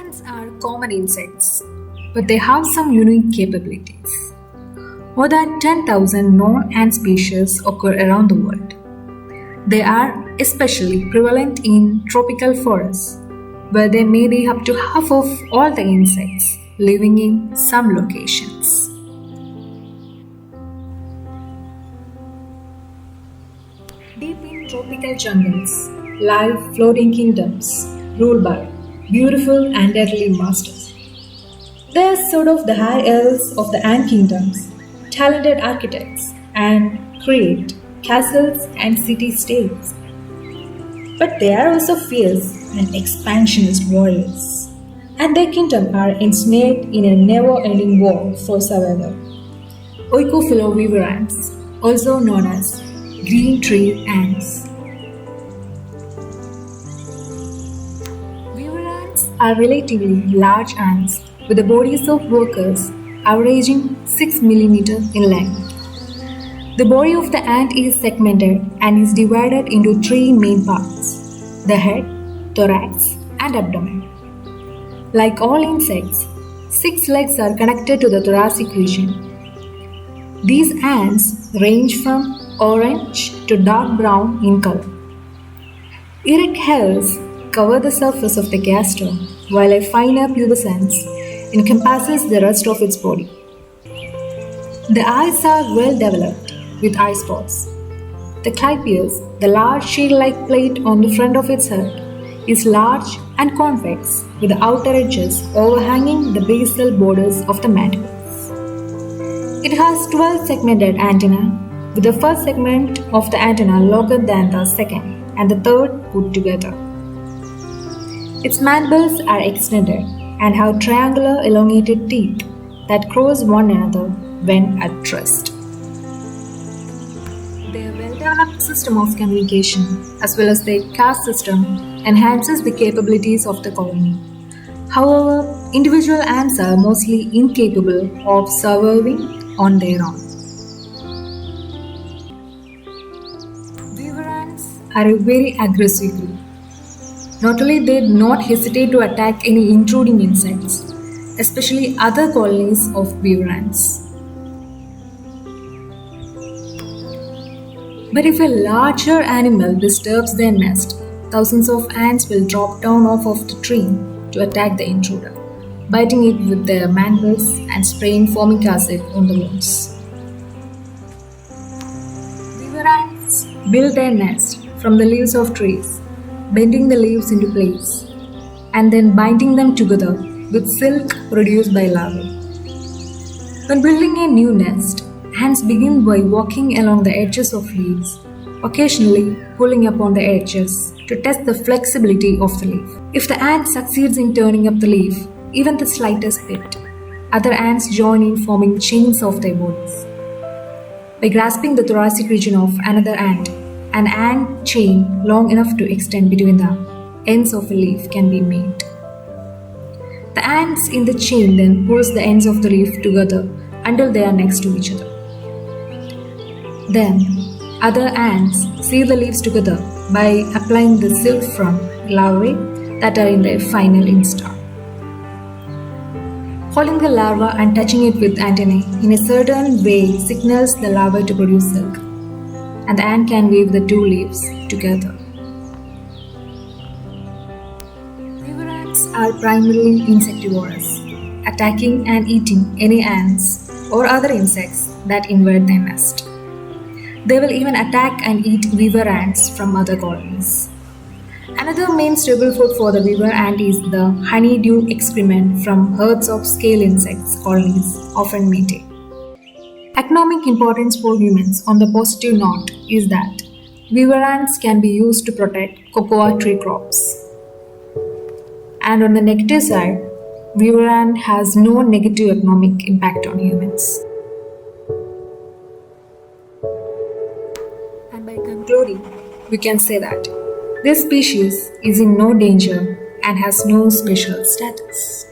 Ants are common insects, but they have some unique capabilities. More than 10,000 known ant species occur around the world. They are especially prevalent in tropical forests, where there may be up to half of all the insects living in some locations. Deep in tropical jungles lie floating kingdoms ruled by beautiful and deadly masters. They are sort of the high elves of the ant kingdoms, talented architects, and create castles and city-states. But they are also fierce and expansionist warriors, and their kingdom are ensnared in a never-ending war for survival. Oikophilobivir ants, also known as green tree ants. Weaver ants are relatively large ants with the bodies of workers averaging 6 mm in length. The body of the ant is segmented and is divided into three main parts: the head, thorax, and abdomen. Like all insects, 6 legs are connected to the thoracic region. These ants range from orange to dark brown in color. Erect hairs cover the surface of the gastron, while a finer pubescence encompasses the rest of its body. The eyes are well developed, with eye spots. The clypeus, the large shield-like plate on the front of its head, is large and convex, with the outer edges overhanging the basal borders of the mandibles. It has 12 segmented antennae, with the first segment of the antenna longer than the second and the third put together. Its mandibles are extended and have triangular elongated teeth that cross one another when at rest. Their well-developed system of communication, as well as their caste system, enhances the capabilities of the colony. However, individual ants are mostly incapable of surviving on their own. Weaver ants are a very aggressive group. Not only they do not hesitate to attack any intruding insects, especially other colonies of weaver ants. But if a larger animal disturbs their nest, thousands of ants will drop down off of the tree to attack the intruder, biting it with their mandibles and spraying formic acid on the wounds. Weaver ants build their nest from the leaves of trees, bending the leaves into place, and then binding them together with silk produced by larvae. When building a new nest, ants begin by walking along the edges of leaves, occasionally pulling upon the edges to test the flexibility of the leaf. If the ant succeeds in turning up the leaf, even the slightest bit, other ants join in forming chains of their bodies. By grasping the thoracic region of another ant, an ant chain long enough to extend between the ends of a leaf can be made. The ants in the chain then pulls the ends of the leaf together until they are next to each other. Then, other ants seal the leaves together by applying the silk from larvae that are in their final instar. Holding the larva and touching it with antennae in a certain way signals the larva to produce silk, and the ant can weave the two leaves together. Weaver ants are primarily insectivorous, attacking and eating any ants or other insects that invade their nest. They will even attack and eat weaver ants from other colonies. Another main staple food for the weaver ant is the honeydew excrement from herds of scale insects colonies often maintain. Economic importance for humans on the positive note is that weaver ants can be used to protect cocoa tree crops. And on the negative side, weaver ant has no negative economic impact on humans. And by concluding, we can say that this species is in no danger and has no special status.